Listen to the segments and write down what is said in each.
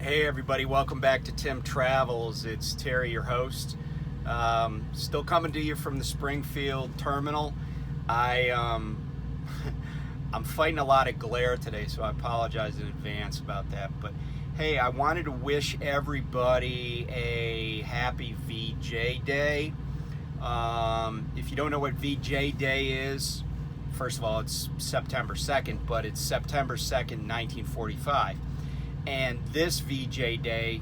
Hey everybody, welcome back to Tim Travels. It's Terry, your host. Still coming to you from the Springfield terminal. I'm fighting a lot of glare today, so I apologize in advance about that. But hey, I wanted to wish everybody a happy VJ Day. If you don't know what VJ Day is, first of all, it's September 2nd, but it's September 2nd, 1945. And this VJ Day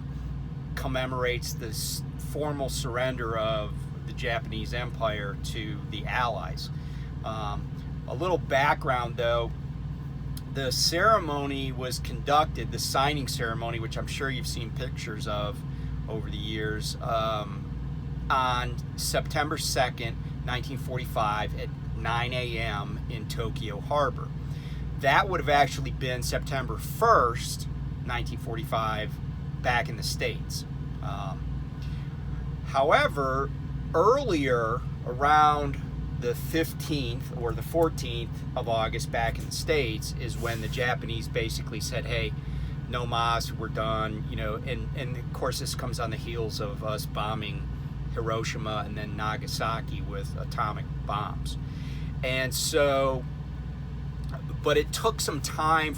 commemorates this formal surrender of the Japanese Empire to the Allies. A little background though, the ceremony was conducted, the signing ceremony, which I'm sure you've seen pictures of over the years, on September 2nd, 1945 at 9 a.m. in Tokyo Harbor. That would have actually been September 1st, 1945 back in the States. However, earlier, around the 15th or the 14th of August back in the States, is when the Japanese basically said, hey, no mas, we're done, and of course this comes on the heels of us bombing Hiroshima and then Nagasaki with atomic bombs. And so, but it took some time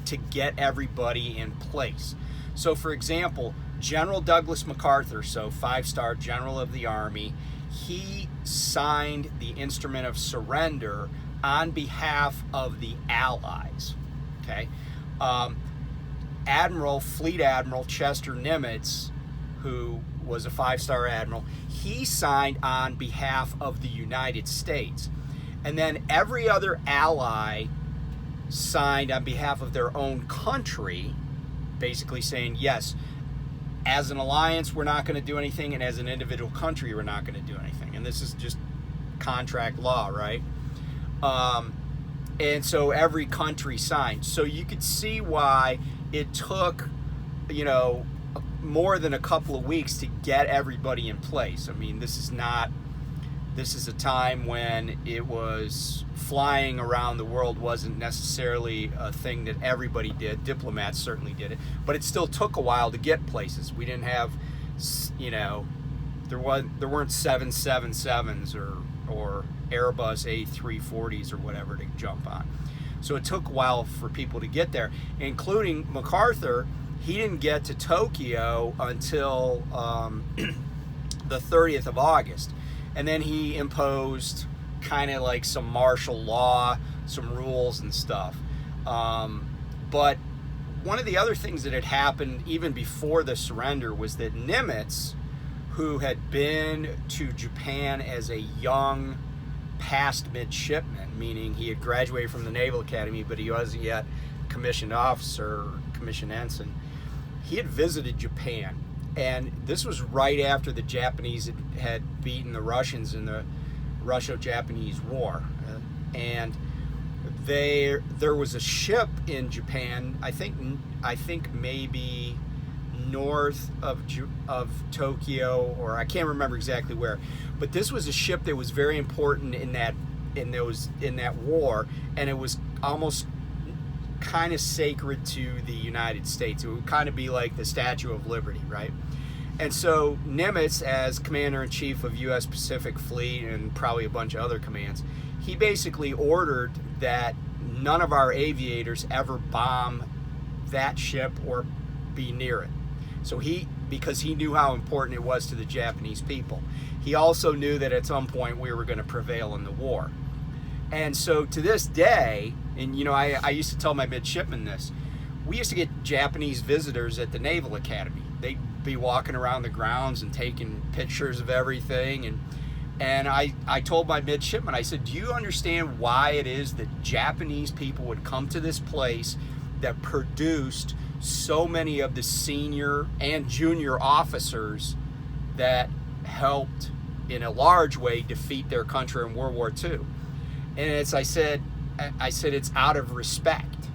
to get everybody in place. So for example, General Douglas MacArthur, so 5-star General of the Army, he signed the instrument of surrender on behalf of the Allies. Okay, Fleet Admiral Chester Nimitz, who was a 5-star admiral, he signed on behalf of the United States. And then every other ally signed on behalf of their own country, basically saying, yes, as an alliance, we're not going to do anything, and as an individual country, we're not going to do anything. And this is just contract law, right? And so every country signed. So you could see why it took, more than a couple of weeks to get everybody in place. I mean, this is a time when it was flying around the world wasn't necessarily a thing that everybody did. Diplomats certainly did it, but it still took a while to get places. We didn't have, there weren't 777s or Airbus A340s or whatever to jump on. So it took a while for people to get there, including MacArthur. He didn't get to Tokyo until the 30th of August. And then he imposed kind of like some martial law, some rules and stuff. But one of the other things that had happened even before the surrender was that Nimitz, who had been to Japan as a young past midshipman, meaning he had graduated from the Naval Academy, but he wasn't yet commissioned officer or commissioned ensign, he had visited Japan. And this was right after the Japanese had beaten the Russians in the Russo-Japanese War. And there was a ship in Japan, I think maybe north of Tokyo, or I can't remember exactly where. But this was a ship that was very important in that war, and it was almost kind of sacred to the United States. It would kind of be like the Statue of Liberty, right? And so Nimitz, as Commander-in-Chief of U.S. Pacific Fleet and probably a bunch of other commands, he basically ordered that none of our aviators ever bomb that ship or be near it. So because he knew how important it was to the Japanese people. He also knew that at some point we were going to prevail in the war. And so to this day, and I used to tell my midshipmen this, we used to get Japanese visitors at the Naval Academy. They'd be walking around the grounds and taking pictures of everything. And I told my midshipmen, I said, do you understand why it is that Japanese people would come to this place that produced so many of the senior and junior officers that helped in a large way defeat their country in World War II? And I said it's out of respect,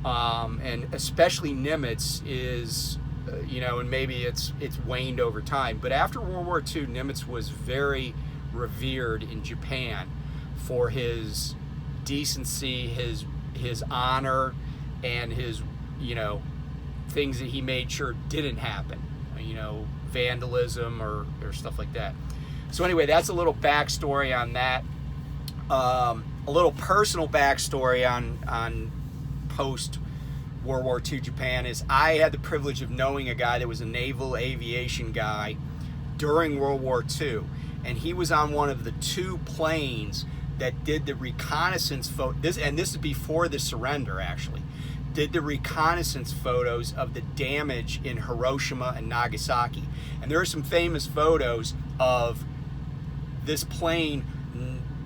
and especially Nimitz is, and maybe it's waned over time. But after World War II, Nimitz was very revered in Japan for his decency, his honor, and his things that he made sure didn't happen, you know, vandalism or stuff like that. So anyway, that's a little backstory on that. A little personal backstory on post World War II Japan is I had the privilege of knowing a guy that was a naval aviation guy during World War II, and he was on one of the 2 planes that did the reconnaissance this is before the surrender, actually, did the reconnaissance photos of the damage in Hiroshima and Nagasaki. And there are some famous photos of this plane,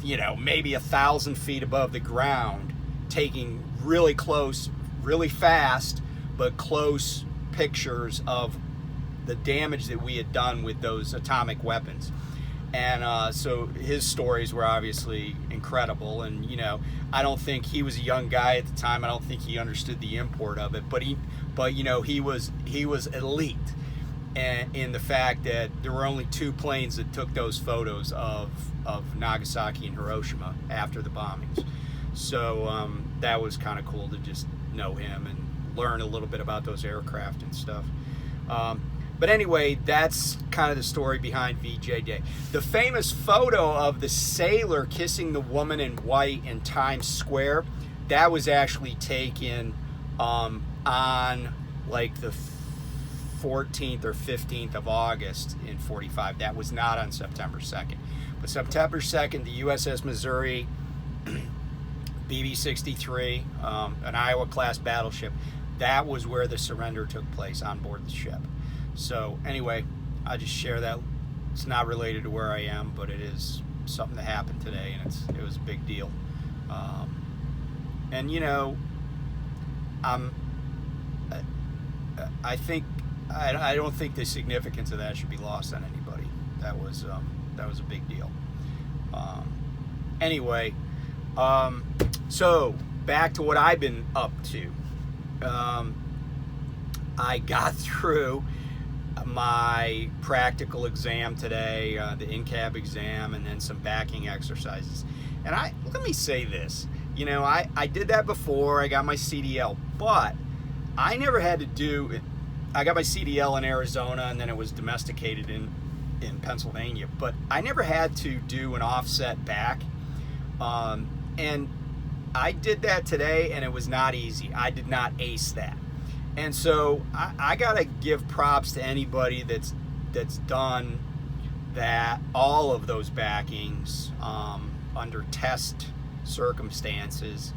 you know, maybe 1,000 feet above the ground, taking really close, really fast, but close pictures of the damage that we had done with those atomic weapons. And so his stories were obviously incredible. And, you know, I don't think he was a young guy at the time. I don't think he understood the import of it. But you know, he was elite, and in the fact that there were only 2 planes that took those photos of Nagasaki and Hiroshima after the bombings. So that was kind of cool to just know him and learn a little bit about those aircraft and stuff. But anyway, that's kind of the story behind VJ Day. The famous photo of the sailor kissing the woman in white in Times Square, that was actually taken on like the 14th or 15th of August in 45. That was not on September 2nd. But September 2nd, the USS Missouri, BB-63, an Iowa-class battleship, that was where the surrender took place, on board the ship. So anyway, I just share that. It's not related to where I am, but it is something that happened today, and it was a big deal. And you know, I don't think the significance of that should be lost on anybody. That was a big deal. Anyway, so back to what I've been up to. I got through my practical exam today, the in-cab exam, and then some backing exercises. And let me say this, you know, I did that before. I got my CDL, but I never had to do it. I got my CDL in Arizona, and then it was domesticated in Pennsylvania, but I never had to do an offset back. And I did that today, and it was not easy. I did not ace that. And so I gotta give props to anybody that's done that, all of those backings under test circumstances.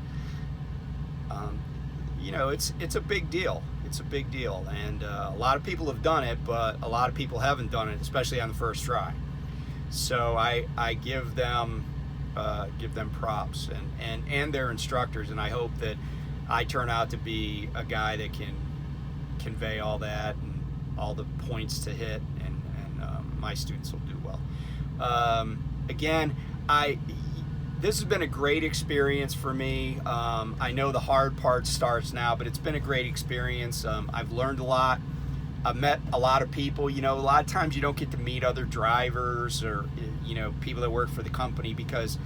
You know, it's a big deal. It's a big deal, and a lot of people have done it, but a lot of people haven't done it, especially on the first try. So I give them props and their instructors, and I hope that I turn out to be a guy that can convey all that and all the points to hit, and my students will do well. Again, this has been a great experience for me. I know the hard part starts now, but it's been a great experience. I've learned a lot. I've met a lot of people. You know, a lot of times you don't get to meet other drivers or, you know, people that work for the company, because,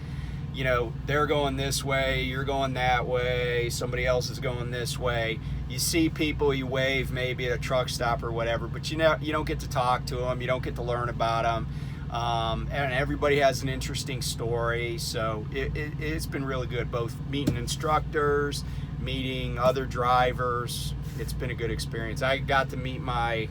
you know, they're going this way, you're going that way, somebody else is going this way. You see people, you wave maybe at a truck stop or whatever, but you know, you don't get to talk to them, you don't get to learn about them. And everybody has an interesting story, so it's been really good, both meeting instructors, meeting other drivers. It's been a good experience. I got to meet my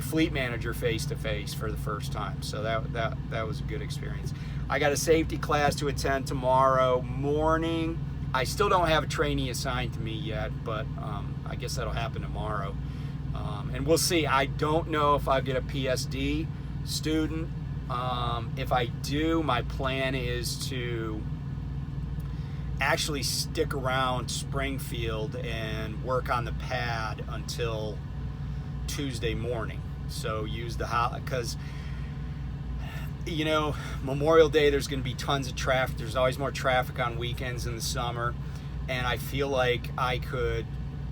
fleet manager face to face for the first time, so that was a good experience. I got a safety class to attend tomorrow morning. I still don't have a trainee assigned to me yet, but I guess that'll happen tomorrow, and we'll see. I don't know if I'll get a PSD student. If I do, my plan is to actually stick around Springfield and work on the pad until Tuesday morning. So use because, you know, Memorial Day, there's going to be tons of traffic. There's always more traffic on weekends in the summer, and I feel like I could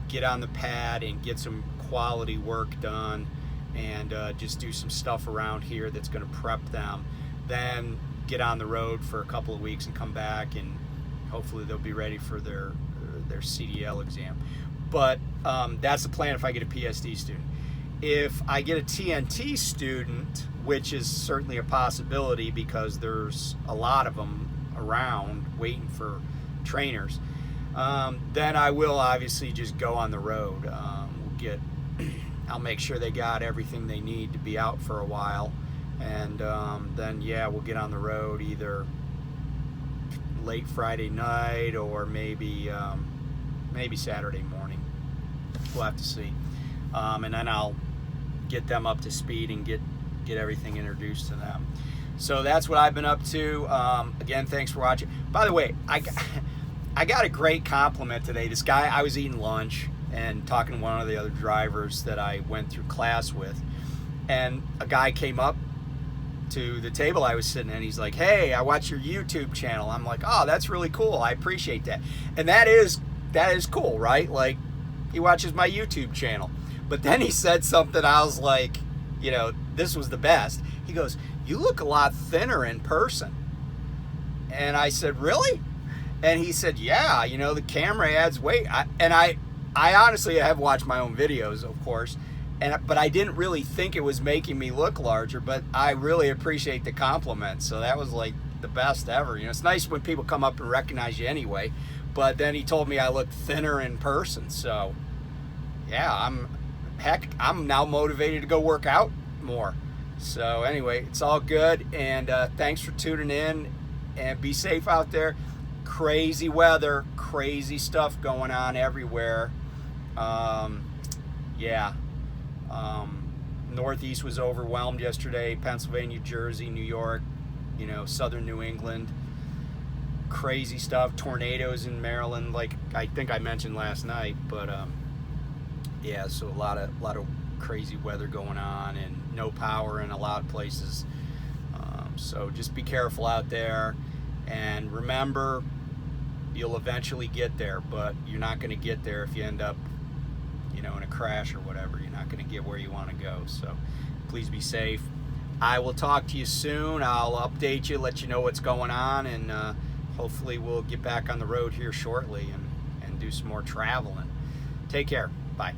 get on the pad and get some quality work done, and just do some stuff around here that's going to prep them, then get on the road for a couple of weeks and come back, and hopefully they'll be ready for their CDL exam. But that's the plan if I get a PSD student. If I get a TNT student, which is certainly a possibility because there's a lot of them around waiting for trainers, then I will obviously just go on the road. I'll make sure they got everything they need to be out for a while, and then yeah, we'll get on the road either late Friday night or maybe Saturday morning. We'll have to see, and then I'll get them up to speed and get everything introduced to them. So that's what I've been up to. Again, thanks for watching. By the way, I got a great compliment today. This guy, I was eating lunch and talking to one of the other drivers that I went through class with, and a guy came up to the table I was sitting at. He's like, "Hey, I watch your YouTube channel." I'm like, "Oh, that's really cool. I appreciate that." And that is cool, right? Like, he watches my YouTube channel. But then he said something, I was like, you know, this was the best. He goes, "You look a lot thinner in person." And I said, "Really?" And he said, "Yeah, you know, the camera adds weight." I honestly have watched my own videos, of course, but I didn't really think it was making me look larger, but I really appreciate the compliment. So that was like the best ever. You know, it's nice when people come up and recognize you anyway, but then he told me I look thinner in person. So yeah, I'm now motivated to go work out more. So anyway, it's all good, and thanks for tuning in, and be safe out there. Crazy weather, crazy stuff going on everywhere. Northeast was overwhelmed yesterday. Pennsylvania, Jersey, New York, you know, southern New England. Crazy stuff. Tornadoes in Maryland, like I think I mentioned last night. But yeah, so a lot of crazy weather going on, and no power in a lot of places. So just be careful out there, and remember, you'll eventually get there, but you're not going to get there if you end up, you know, in a crash or whatever. You're not going to get where you want to go. So please be safe. I will talk to you soon. I'll update you, let you know what's going on, and hopefully we'll get back on the road here shortly and do some more traveling. Take care. Bye.